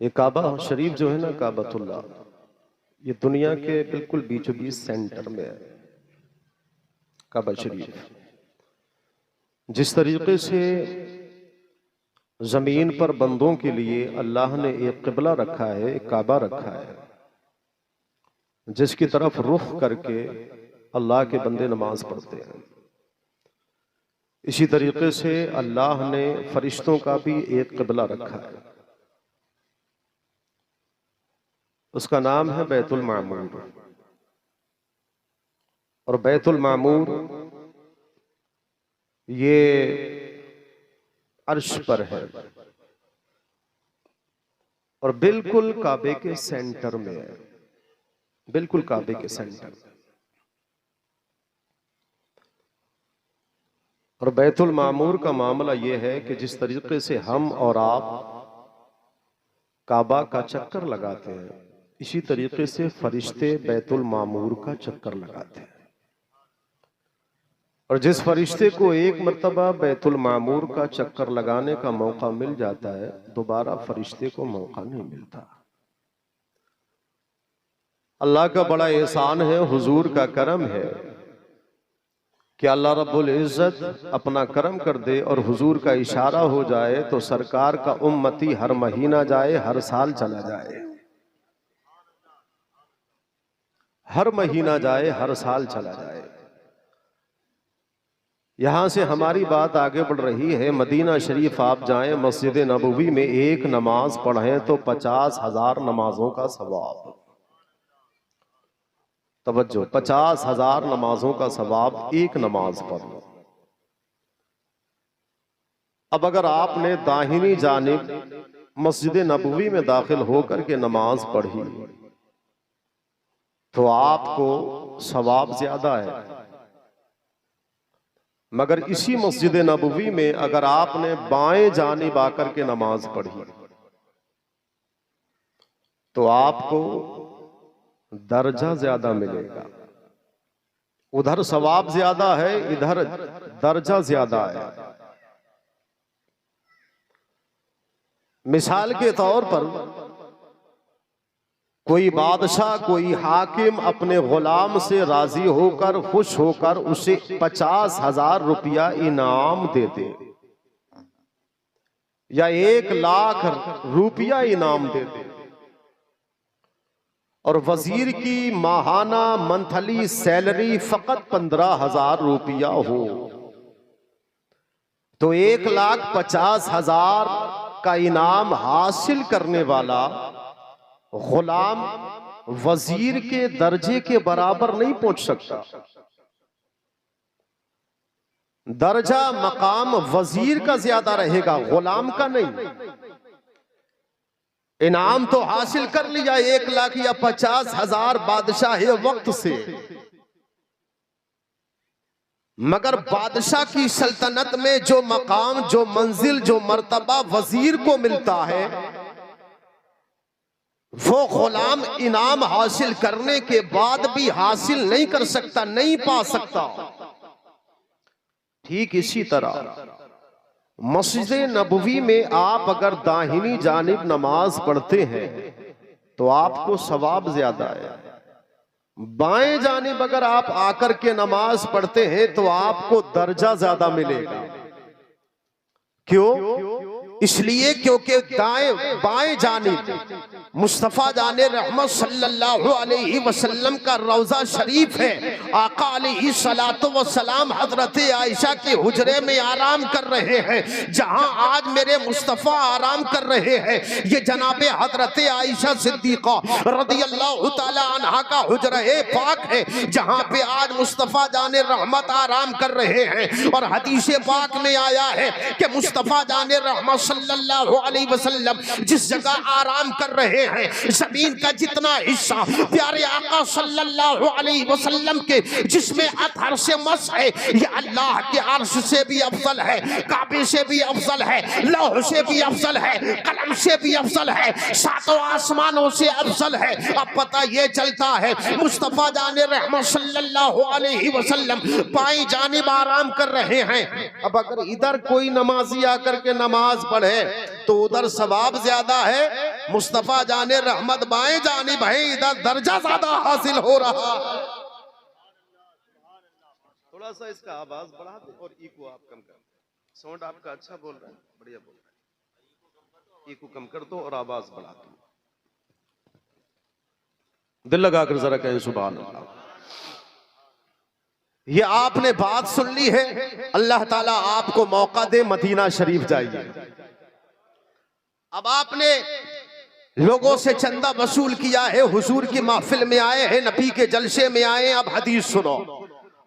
ये काबा शरीफ जो है ना, काबतुल्लाह, ये दुनिया के बिल्कुल बीचों बीच सेंटर में है। काबा शरीफ जिस तरीके से जमीन पर बंदों के लिए अल्लाह ने एक किबला रखा है, एक काबा रखा है, जिसकी तरफ रुख करके अल्लाह के बंदे नमाज पढ़ते हैं। इसी तरीके से अल्लाह ने फरिश्तों का भी एक किबला रखा है, उसका नाम है बैतुल मामूर। और बैतुल मामूर ये अर्श पर है और बिल्कुल काबे के सेंटर में है, बिल्कुल काबे के सेंटर। और बैतुल मामूर का मामला यह है कि जिस तरीके से हम और आप काबा का चक्कर लगाते हैं, इसी तरीके से फरिश्ते बैतुल मामूर का चक्कर लगाते हैं। और जिस फरिश्ते को एक मर्तबा बैतुल मामूर का चक्कर लगाने का मौका मिल जाता है, दोबारा फरिश्ते को मौका नहीं मिलता। अल्लाह का बड़ा एहसान है, हुजूर का करम है कि अल्लाह रब्बुल इज्जत अपना करम कर दे और हुजूर का इशारा हो जाए तो सरकार का उम्मती हर महीना जाए, हर साल चला जाए, हर महीना जाए, हर साल चला जाए। यहां से हमारी बात आगे बढ़ रही है। मदीना शरीफ आप जाएं, मस्जिद नबवी में एक नमाज पढ़ें तो 50,000 नमाजों का सवाब। तवज्जो, 50,000 नमाजों का सवाब एक नमाज पर। अब अगर आपने दाहिनी जानिब मस्जिद नबवी में दाखिल होकर के नमाज पढ़ी तो आपको सवाब ज्यादा है, मगर इसी मस्जिद नबवी में अगर आपने बाएं जानिब आकर के नमाज पढ़ी तो आपको दर्जा ज्यादा मिलेगा। उधर सवाब ज्यादा है, इधर दर्जा ज्यादा है। मिसाल के तौर पर कोई बादशाह, कोई हाकिम अपने गुलाम से राजी होकर, खुश होकर उसे 50,000 रुपया इनाम दे दे या 1,00,000 रुपया इनाम दे दे, और वजीर की माहाना मंथली सैलरी फकत 15,000 रुपया हो, तो 1,50,000 का इनाम हासिल करने वाला गुलाम वजीर के दर्जे के बराबर नहीं पहुंच सकता। दर्जा मकाम वजीर का ज्यादा रहेगा, गुलाम का नहीं। इनाम तो हासिल कर लिया 1,00,000 या 50,000 बादशाह वक्त से, मगर बादशाह की सल्तनत में जो मकाम, जो मंजिल, जो मर्तबा वजीर को मिलता है, वो गुलाम इनाम हासिल करने के बाद भी हासिल नहीं कर सकता, नहीं पा सकता। ठीक इसी तरह मस्जिद नबवी में आप अगर दाहिनी जानिब नमाज पढ़ते हैं तो आपको सवाब ज्यादा है। बाएं जानिब अगर आप आकर के नमाज पढ़ते हैं तो आपको दर्जा ज्यादा मिलेगा। क्यों? इसलिए क्योंकि बाएं जानिब मुस्तफा जाने रहमत सल्लल्लाहु अलैहि वसल्लम का रौजा शरीफ है। आका अलैहि सलातो व सलाम हजरत आयशा के हुजरे में आराम कर रहे हैं। जहां आज मेरे मुस्तफा आराम कर रहे हैं, ये जनाबे हजरत आयशा सिद्दीका रदियल्लाहु ताला अन्हा का हुजरा पाक है, जहां पे आज मुस्तफा जाने रहमत आराम कर रहे हैं। और हदीस पाक में आया है कि मुस्तफा जाने रहमत सल्लल्लाहु अलैहि वसल्लम जिस जगह आराम कर रहे हैं, जमीन का जितना हिस्सा प्यारे आका सल्लल्लाहु अलैहि वसल्लम के जिसमें अतहर से मस है, ये अल्लाह के अर्श से भी अफजल है, काबे से भी अफजल है, लौह से भी अफजल है, कलम से भी अफजल है, सातों आसमानों से अफजल है। अब पता ये चलता है मुस्तफा जाने रहमत सल्लल्लाहु अलैहि वसल्लम बाईं जानिब आराम कर रहे हैं। अब अगर इधर कोई नमाजी आकर के नमाज पढ़े तो उधर सवाब ज्यादा है मुस्तफा जाने रहमत बाएं जानी भाई इधर दर्जा ज्यादा हासिल हो रहा। थोड़ा सा इसका आवाज बढ़ा दे और इको आप कम कर। साउंड आपका अच्छा बोल रहा है, बढ़िया बोल रहा है, इको कम कर दो और आवाज बढ़ा दो। दिल लगाकर जरा कहें सुभान अल्लाह। ये आपने बात सुन ली है, अल्लाह ताला आपको मौका दे मदीना शरीफ जाइए। अब आपने लोगों से चंदा वसूल किया है, हुजूर की महफिल में आए हैं, नबी के जलसे में आए, अब हदीस सुनो।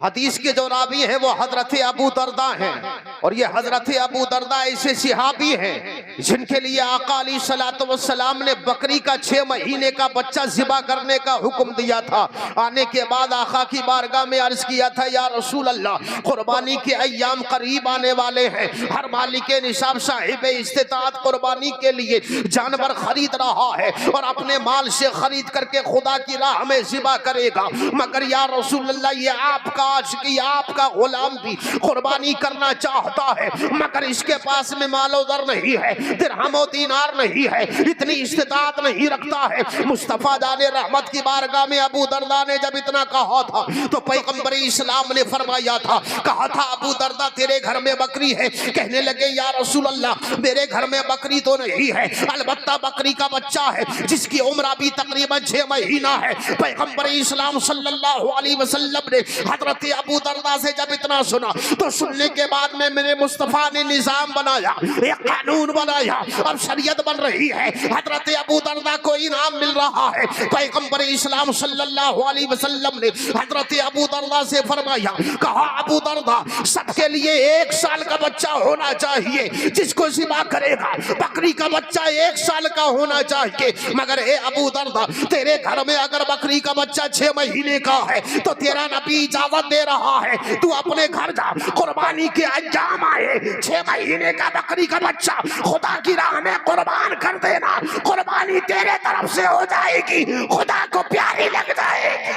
हदीस के जो रावी हैं वो हजरत अबू दरदा हैं, और ये हजरत अबू दरदा ऐसे सिहाबी हैं जिनके लिए आका अलैहिस्सलातु वस्सलाम ने बकरी का 6 महीने का बच्चा ज़िबा करने का हुक्म दिया था। आने के बाद आका की बारगाह में अर्ज किया था, या रसूल अल्लाह, कुर्बानी के अय्याम करीब आने वाले हैं, हर मालिक निसाब साहिब इस्तिताअत कुर्बानी के लिए जानवर खरीद रहा है और अपने माल से खरीद करके खुदा की राह में ज़िबा करेगा, मगर या रसूल अल्लाह, ये आपका आशिकी, आपका गुलाम भी कुर्बानी करना चाहता है, मगर इसके पास में मालो दर नहीं है, दिरहमो दीनार नहीं है, इतनी इस्तिताअत नहीं रखता है। मुस्तफा जाने रहमत की बारगाह में अबू दरदा ने जब इतना कहा था तो पैगंबर इस्लाम ने फरमाया था, कहा था अबू दरदा तेरे घर में बकरी है? कहने लगे या रसूल अल्लाह, मेरे घर में बकरी तो नहीं है, अलबत्ता बकरी का बच्चा है जिसकी उम्र अभी तकरीबन 6 महीना है। पैगंबर इस्लाम सल्लल्लाहु अलैहि वसल्लम ने हजरत अबू दरदा से जब इतना सुना तो सुनने के बाद में मेरे मुस्तफा ने निजाम बनाया, एक कानून बनाया, अब शरीयत बन रही है, हजरत अबू दरदा को इनाम मिल रहा है। पैगंबर इस्लाम सल्लल्लाहु अलैहि वसल्लम ने हजरत अबू दरदा से फरमाया, कहा अबू दरदा, सबके लिए 1 साल का बच्चा होना चाहिए, जिसको ज़िबा करेगा बकरी का बच्चा 1 साल का होना चाहिए, मगर ए अबू दरदा, तेरे घर में अगर बकरी का बच्चा 6 महीने का है तो तेरा नबी इजाजत दे रहा है, तू अपने घर जा, कुर्बानी के अंजाम आए 6 महीने का बकरी का बच्चा खुदा की राह में कुर्बान कर देना, कुर्बानी तेरे तरफ से हो जाएगी, खुदा को प्यारी लग जाएगी।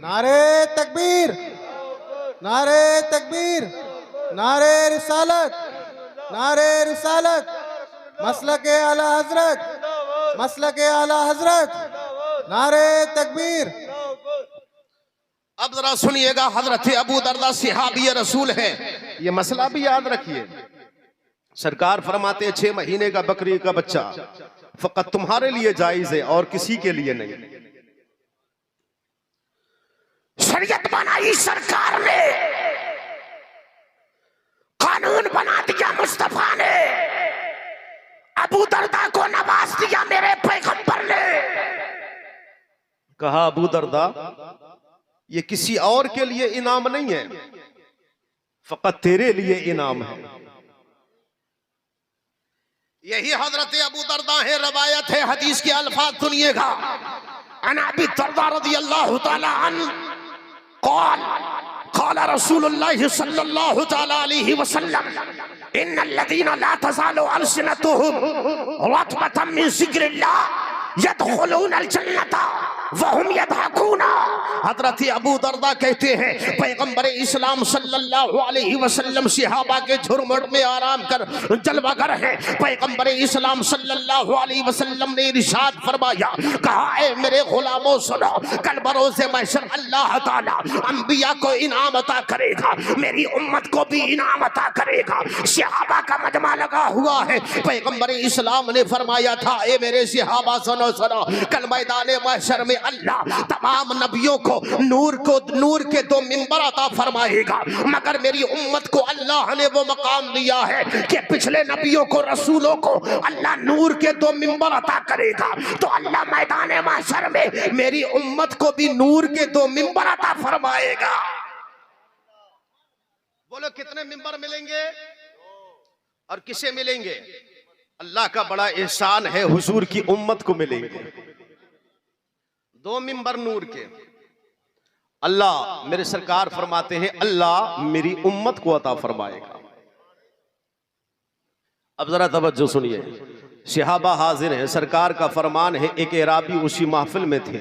नारे तकबीर, नारे तकबीर, नारे रिसालत, नारे रिसालत, मसलके आला हजरत, मसलके आला हजरत, नारे तकबीर। अब जरा सुनिएगा, हजरत अबू दरदा सिहाबी रसूल है, ये मसला भी याद रखिए। सरकार फरमाते हैं 6 महीने का बकरी का बच्चा फकत तुम्हारे लिए जायज है और किसी के लिए नहीं। शरीयत बनाई सरकार ने, कानून बना दिया मुस्तफा ने, अबू दरदा को नवाज दिया मेरे पैगंबर ने। कहा अबू दरदा, ये किसी और के लिए इनाम नहीं है, फकत तेरे लिए इनाम है। यही हजरत अबू दरदा है, रवायत है, हदीस के अल्फाज सुनिएगा। अन अबी दरदा रज़ियल्लाहु तआला अन्हु क़ाल क़ाल रसूलुल्लाह सल्लल्लाहु तआला अलैहि वसल्लम इन्नल्लज़ीना ला तज़ालु अलसिनतुहुम रत्बतम मिन ज़िक्रिल्लाह यदखुलूनल जन्नता वहुम यदहकून। हजरत अबू दरदा कहते हैं, पैगंबर इस्लाम सल्लल्लाहु अलैहि वसल्लम सहाबा के झुरमुट में आराम कर जलवागर है। पैगंबर इस्लाम सल्लल्लाहु अलैहि वसल्लम ने इरशाद फरमाया, कहा ए मेरे गुलामों सुनो, कल बरोज़े महशर अल्लाह ताला अंबिया को इनाम अता करेगा, मेरी उम्मत को भी इनाम अता करेगा। सहाबा का मजमा लगा हुआ है। पैगंबर इस्लाम ने फरमाया था, ए मेरे सहाबा सुनो सुनो, कल मैदान महशर में अल्लाह तमाम नबियों को नूर के 2 मिंबर अता फरमाएगा, मगर मेरी उम्मत को अल्लाह ने वो मकाम दिया है कि पिछले नबियों को, रसूलों को अल्लाह नूर के 2 मिंबर अता करेगा, तो अल्लाह मैदान महशर में मेरी उम्मत को भी नूर के 2 मिंबर अता फरमाएगा। बोलो कितने मिंबर मिलेंगे और किसे मिलेंगे? अल्लाह का बड़ा एहसान है, हुजूर की उम्मत को मिलेंगे 2 मिंबर नूर के। अल्लाह, मेरे सरकार फरमाते हैं, अल्लाह मेरी उम्मत को अता फरमाएगा। अब जरा तवज्जो सुनिए, सहाबा हाजिर हैं, सरकार का फरमान है। एक एराबी उसी महफिल में थे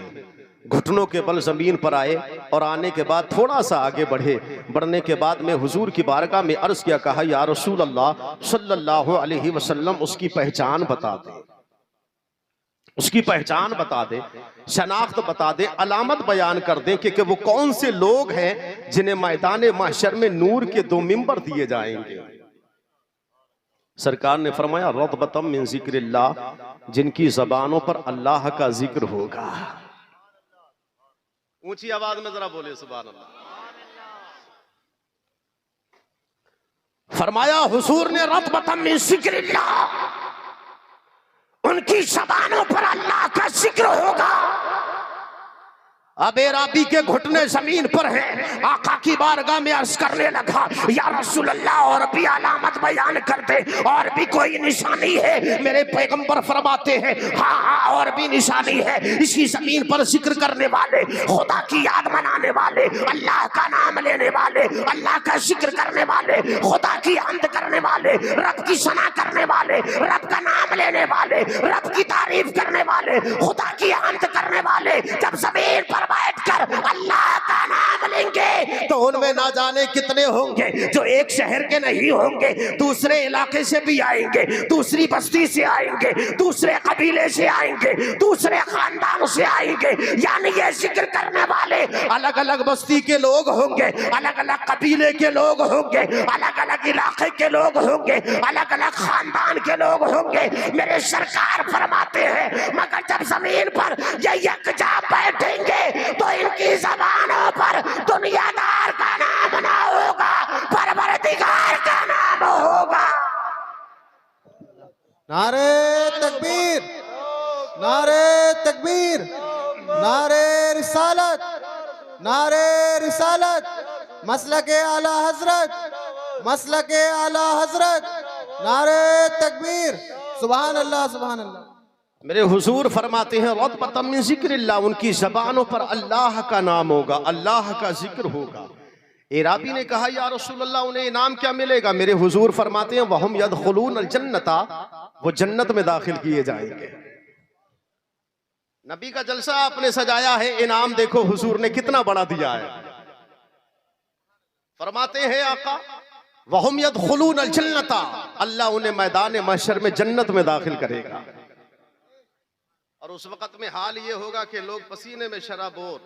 घुटनों के बल जमीन पर आए और आने के बाद थोड़ा सा आगे बढ़े। बढ़ने के बाद में हुजूर की बारगाह में अर्ज किया, कहा या रसूल अल्लाह सल्लल्लाहु अलैहि वसल्लम उसकी पहचान बता दे, उसकी पहचान बता दे, शनाख्त बता दे, अलामत बयान कर दे कि वो कौन से लोग हैं जिन्हें मैदान महशर में नूर के 2 मिंबर दिए जाएंगे। सरकार ने फरमाया रतबतम मिन जिक्रिल्लाह, जिनकी जबानों पर अल्लाह का जिक्र होगा। ऊंची आवाज में जरा बोले सुभान अल्लाह। फरमाया हुजूर ने रतबतम मिन जिक्रिल्लाह, उनकी ज़बानों पर अल्लाह का जिक्र होगा। अब एराबी के घुटने जमीन पर हैं, आका की बारगाह में अर्ज करने लगा या रसूल अल्लाह और भी अलामत बयान कर दे, और भी कोई निशानी है। मेरे पैगंबर फरमाते हैं हाँ हाँ और भी निशानी है। इसी जमीन पर जिक्र करने वाले, खुदा की याद मनाने वाले, अल्लाह का नाम लेने वाले, अल्लाह का जिक्र करने वाले, खुदा की हम्द करने वाले, रब की सना करने वाले, रब का नाम लेने वाले, रब की तारीफ करने वाले, खुदा की हम्द करने वाले जब जमीन पर बैठकर अल्लाह का नाम लेंगे तो उनमें ना जाने कितने होंगे जो एक शहर के नहीं होंगे, दूसरे इलाके से भी आएंगे, दूसरी बस्ती से आएंगे, दूसरे कबीले से आएंगे, दूसरे खानदान से आएंगे। यानी ये जिक्र करने वाले अलग अलग बस्ती के लोग होंगे, अलग अलग कबीले के लोग होंगे, अलग अलग इलाके के लोग होंगे, अलग अलग खानदान के लोग होंगे। मेरे सरकार फरमाते हैं मगर जब जमीन पर ये यकजा बैठेंगे तो इनकी ज़बानों पर दुनियादार का नाम ना होगा, परवरदिगार का नाम होगा। नारे तकबीर, नारे तकबीर, नारे रिसालत, नारे रिसालत, मसलके आला हजरत, मसलके आला हजरत, नारे तकबीर, सुभान अल्लाह, सुभान अल्लाह। मेरे हुजूर फरमाते हैं रतबतम मिन जिक्रिल्लाह, उनकी ज़बानों पर अल्लाह का नाम होगा, अल्लाह का जिक्र होगा। एराबी ने कहा या रसूल अल्लाह उन्हें इनाम क्या मिलेगा? मेरे हुजूर फरमाते हैं वहुम यदखुलून अल जन्नता, वो जन्नत में दाखिल किए जाएंगे। नबी का जलसा आपने सजाया है, इनाम देखो हुजूर ने कितना बड़ा दिया है। फरमाते हैं आका वहुम यदखुलून अल जन्नता, अल्लाह उन्हें मैदान महशर में जन्नत में दाखिल करेगा। और उस वक्त में हाल ये होगा कि लोग पसीने में शराबोर,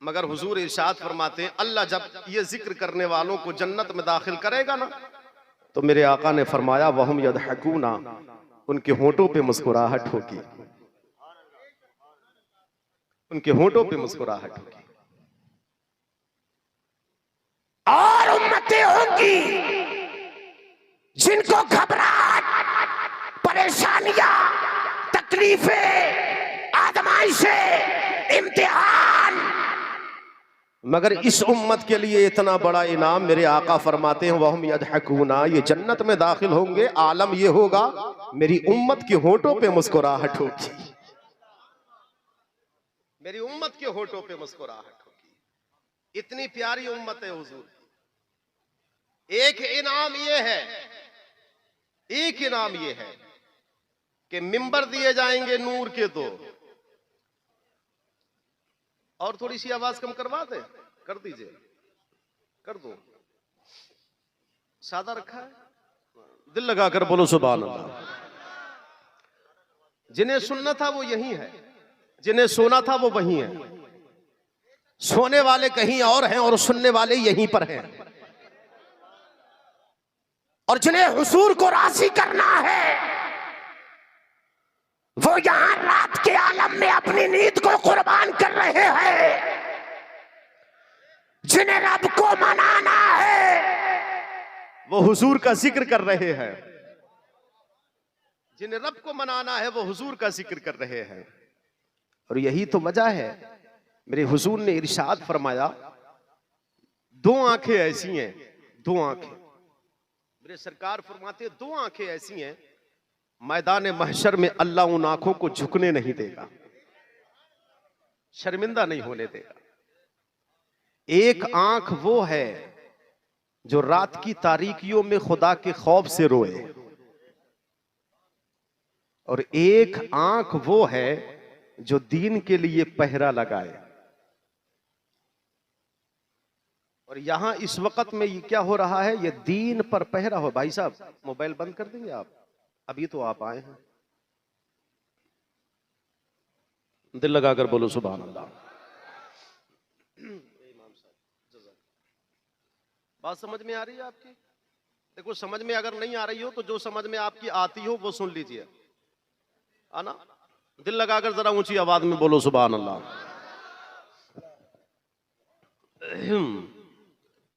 मगर हुजूर इरशाद फरमाते हैं अल्लाह जब ये जिक्र करने वालों को जन्नत में दाखिल करेगा ना, तो मेरे आका ने फरमाया वहुम यदहकूना, उनके होंठों पे मुस्कुराहट होगी, उनके होंठों पे मुस्कुराहट होगी। और उम्मतें होंगी जिनको घबराहट, परेशानियां, तकलीफें, आजमाइशें, इम्तिहान, मगर इस उम्मत के लिए इतना बड़ा इनाम। मेरे आका फरमाते हैं वहुम यदहकूना, ये जन्नत में दाखिल होंगे, आलम ये होगा मेरी उम्मत के होंठों पे मुस्कुराहट होगी, मेरी उम्मत के होंठों पे मुस्कुराहट होगी। इतनी प्यारी उम्मत है हुजूर। एक इनाम ये है, एक इनाम ये है कि मिंबर दिए जाएंगे नूर के दो। और थोड़ी सी आवाज कम करवा दे, कर दीजिए, कर दो, सादा रखा है, दिल लगाकर बोलो सुभान अल्लाह। जिन्हें सुनना था वो यही है, जिन्हें सोना था वो वही है। सोने वाले कहीं और हैं और सुनने वाले यहीं पर हैं। और जिन्हें हुजूर को राजी करना है वो यहां रात के आलम में अपनी नींद को कुर्बान कर रहे हैं। जिन्हें रब को मनाना है वो हुजूर का जिक्र कर रहे हैं, जिन्हें रब को मनाना है वो हुजूर का जिक्र कर रहे हैं। और यही तो वजह है, मेरे हुजूर ने इरशाद फरमाया दो आंखें ऐसी हैं, दो आंखें, मेरे सरकार फरमाते हैं दो आंखें ऐसी हैं मैदान महशर में अल्लाह उन आंखों को झुकने नहीं देगा, शर्मिंदा नहीं होने देगा। एक आंख वो है जो रात की तारीकियों में खुदा के खौफ से रोए, और एक आंख वो है जो दीन के लिए पहरा लगाए। और यहां इस वक्त में ये क्या हो रहा है, ये दीन पर पहरा हो। भाई साहब मोबाइल बंद कर देंगे आप, अभी तो आप आए हैं। दिल लगाकर बोलो सुभान अल्लाह। बात समझ में आ रही है आपकी? देखो समझ में अगर नहीं आ रही हो तो जो समझ में आपकी आती हो वो सुन लीजिए, आना। दिल लगाकर जरा ऊंची आवाज में बोलो सुभान अल्लाह।